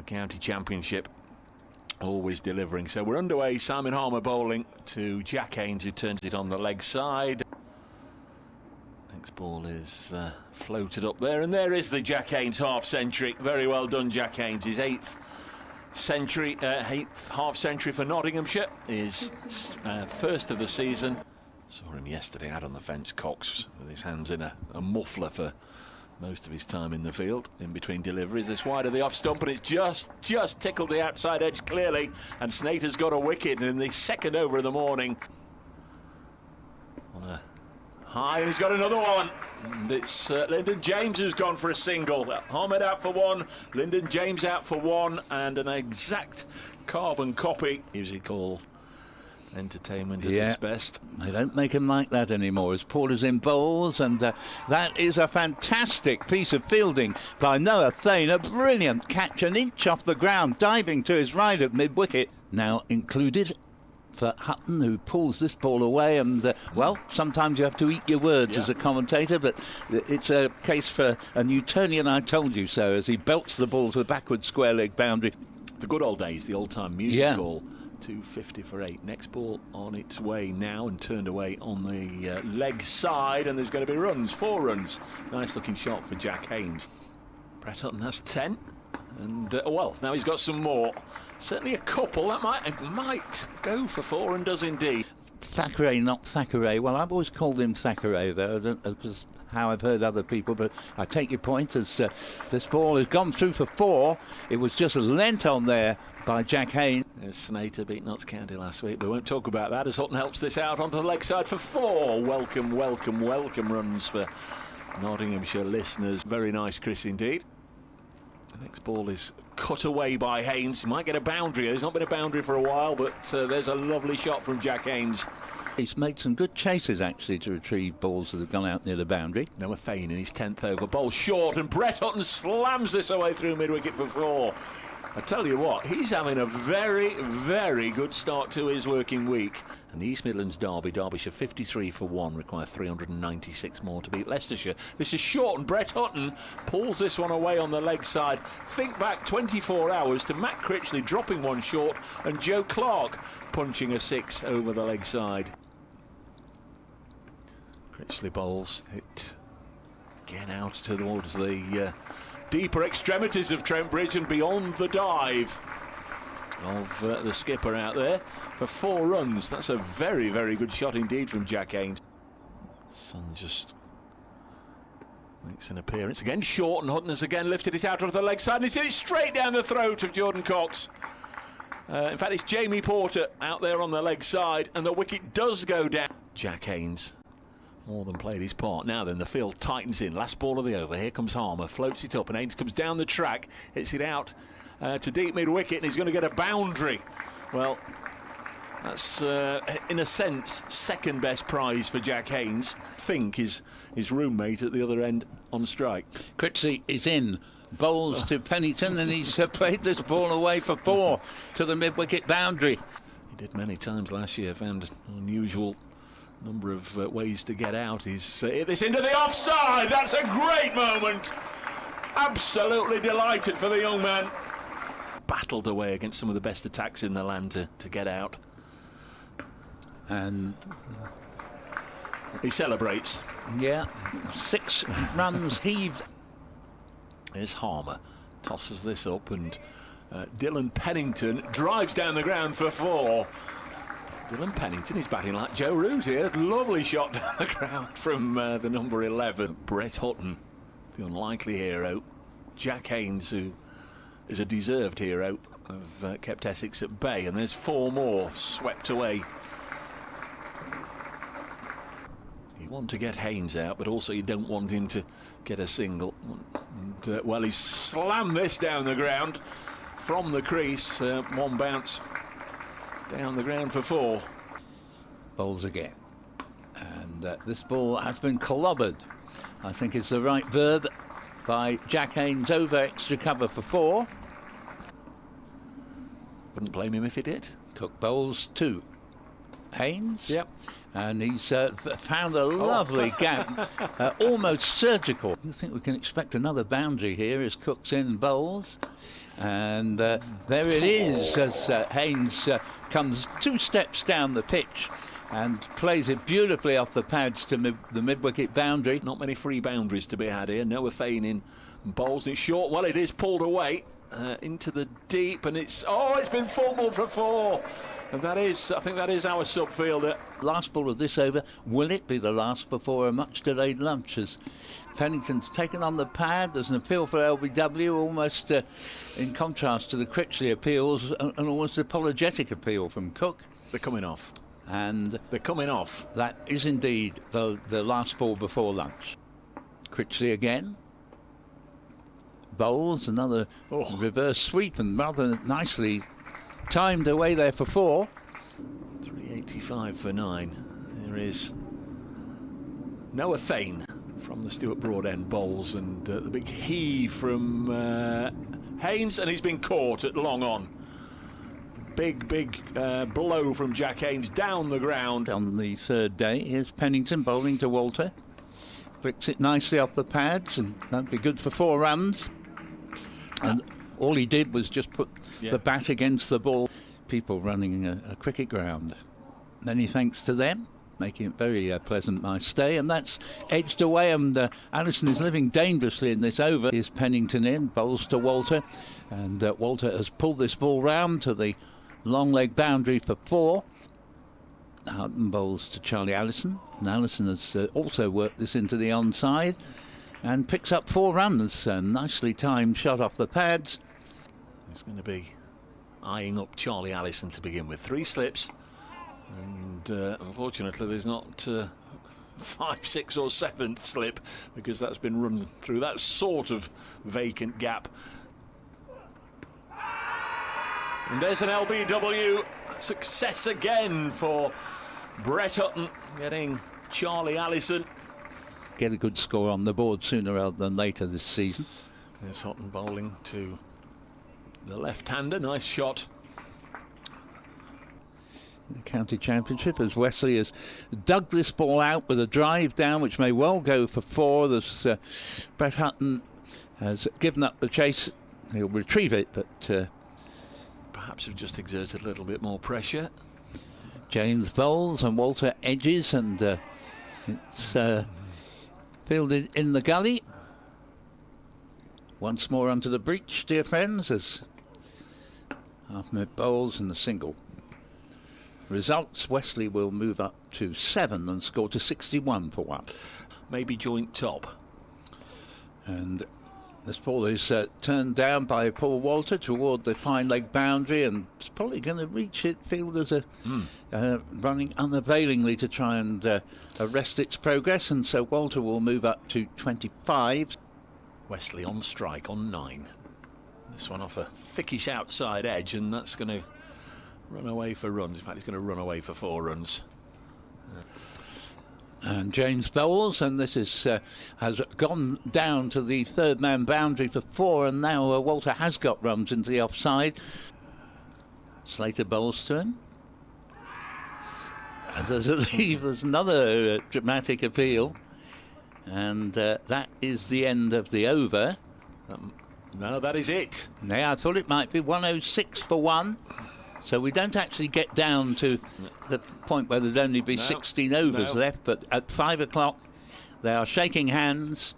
county championship, always delivering. So we're underway. Simon Harmer bowling to Jack Haynes, who turns it on the leg side. Next ball is floated up there, and there is the Jack Haynes half-century. Very well done, Jack Haynes. His eighth half-century for Nottinghamshire, is first of the season. Saw him yesterday out on the fence, Cox, with his hands in a muffler for most of his time in the field, in between deliveries. This wide of the off stump, and it's just tickled the outside edge clearly, and Snater's got a wicket in the second over of the morning. On a high, and he's got another one. And it's Lyndon James who's gone for a single. Ahmed out for one, Lyndon James out for one, and an exact carbon copy. Musical entertainment at its best. They don't make him like that anymore, as Porter's in bowls, and that is a fantastic piece of fielding by Noah Thane. A brilliant catch, an inch off the ground, diving to his right at mid-wicket. Now included for Hutton, who pulls this ball away, and well, sometimes you have to eat your words as a commentator, but it's a case for a Newtonian I told you so, as he belts the ball to the backward square leg boundary. The good old days, the old-time music hall. 250 for 8. Next ball on its way now, and turned away on the leg side, and there's going to be runs, 4 runs. Nice looking shot for Jack Haynes. Brett Hutton has 10, and well, now he's got some more. Certainly a couple that might go for 4, and does indeed. Thackeray, not Thackeray. Well, I've always called him Thackeray, though, because how I've heard other people, but I take your point, as this ball has gone through for 4. It was just lent on there by Jack Haynes. Snater beat Notts County last week. We won't talk about that, as Hutton helps this out onto the leg side for 4. Welcome runs for Nottinghamshire listeners. Very nice, Chris, indeed. The next ball is cut away by Haynes. He might get a boundary. There's not been a boundary for a while, but there's a lovely shot from Jack Haynes. He's made some good chases, actually, to retrieve balls that have gone out near the boundary. Noah Thane in his 10th over. Ball short, and Brett Hutton slams this away through mid-wicket for 4. I tell you what, he's having a very good start to his working week. And the East Midlands derby, Derbyshire 53 for 1, require 396 more to beat Leicestershire. This is short, and Brett Hutton pulls this one away on the leg side. Think back 24 hours to Matt Critchley dropping one short, and Joe Clark punching a 6 over the leg side. Critchley bowls it again out towards the deeper extremities of Trent Bridge and beyond the dive of the skipper out there for 4 runs. That's a very good shot indeed from Jack Haynes. Sun just makes an appearance again, short, and Hutton has again lifted it out onto the leg side, and it's hit it straight down the throat of Jordan Cox. In fact, it's Jamie Porter out there on the leg side, and the wicket does go down. Jack Haynes more than played his part. Now then, the field tightens in. Last ball of the over. Here comes Harmer, floats it up, and Haynes comes down the track, hits it out to deep mid-wicket, and he's going to get a boundary. Well, that's, in a sense, second best prize for Jack Haynes. Fink, his roommate at the other end, on strike. Critchley is in. Bowls to Pennington, and he's played this ball away for 4 to the mid-wicket boundary. He did many times last year, found an unusual number of ways to get out. He's hit this into the offside. That's a great moment. Absolutely delighted for the young man. Battled away against some of the best attacks in the land to get out. And he celebrates. Yeah, 6 runs heaved. Here's Harmer, tosses this up, and Dylan Pennington drives down the ground for 4. Dylan Pennington is batting like Joe Root here. Lovely shot down the ground from the number 11. Brett Hutton, the unlikely hero. Jack Haynes, who is a deserved hero, have kept Essex at bay. And there's 4 more swept away. You want to get Haynes out, but also you don't want him to get a single. And, well, he's slammed this down the ground from the crease. One bounce down the ground for 4. Bowls again, and this ball has been clobbered, I think is the right verb, by Jack Haynes over extra cover for 4. Wouldn't blame him if he did. Cook bowls 2, Haynes. Yep. And he's found a lovely gap, almost surgical. You think we can expect another boundary here as Cook's in bowls. And there it is as Haynes comes 2 steps down the pitch and plays it beautifully off the pads to the mid-wicket boundary. Not many free boundaries to be had here. Noah Fane in bowls. It's short. Well, it is pulled away into the deep, and it's been fumbled for 4. And I think that is our subfielder. Last ball of this over. Will it be the last before a much delayed lunch? As Pennington's taken on the pad, there's an appeal for LBW, almost in contrast to the Critchley appeals, and almost apologetic appeal from Cook. They're coming off. And they're coming off. That is indeed the last ball before lunch. Critchley again. Bowls, another reverse sweep, and rather nicely timed away there for 4. 385 for 9. There is Noah Fane from the Stuart Broad end bowls, and the big heave from Haynes, and he's been caught at long on. Big blow from Jack Haynes down the ground. On the 3rd day, here's Pennington bowling to Walter. Flicks it nicely off the pads, and that'd be good for 4 runs. And all he did was just put the bat against the ball. People running a cricket ground. Many thanks to them, making it very pleasant my stay. And that's edged away, and Allison is living dangerously in this over. Here's Pennington in, bowls to Walter, and Walter has pulled this ball round to the long leg boundary for 4. Houghton bowls to Charlie Allison, and Allison has also worked this into the onside and picks up 4 runs. Nicely timed shot off the pads. He's going to be eyeing up Charlie Allison to begin with. 3 slips, and unfortunately there's not 5th, 6th or 7th slip, because that's been run through that sort of vacant gap. And there's an LBW success again for Brett Hutton, getting Charlie Allison. Get a good score on the board sooner rather than later this season. There's Hutton bowling to the left-hander. Nice shot. The county championship, as Wesley has dug this ball out with a drive down, which may well go for 4. There's Brett Hutton has given up the chase. He'll retrieve it, but perhaps have just exerted a little bit more pressure. James bowls and Walter edges, and it's fielded in the gully. Once more onto the breach, dear friends, as half-minute bowls and the single. Results: Wesley will move up to 7 and score to 61 for 1. Maybe joint top. And this ball is turned down by Paul Walter toward the fine leg boundary, and it's probably going to reach it. Fielders are running unavailingly to try and arrest its progress, and so Walter will move up to 25. Wesley on strike on 9. This one off a thickish outside edge, and that's going to run away for runs. In fact, he's going to run away for 4 runs. And James bowls, and this is has gone down to the 3rd man boundary for 4, and now Walter has got runs into the offside. Slater bowls to him. And there's another dramatic appeal, and that is the end of the over. No, that is it. Yeah, I thought it might be 106 for 1. So we don't actually get down to the point where there'd only be 16 overs left, but at 5 o'clock they are shaking hands.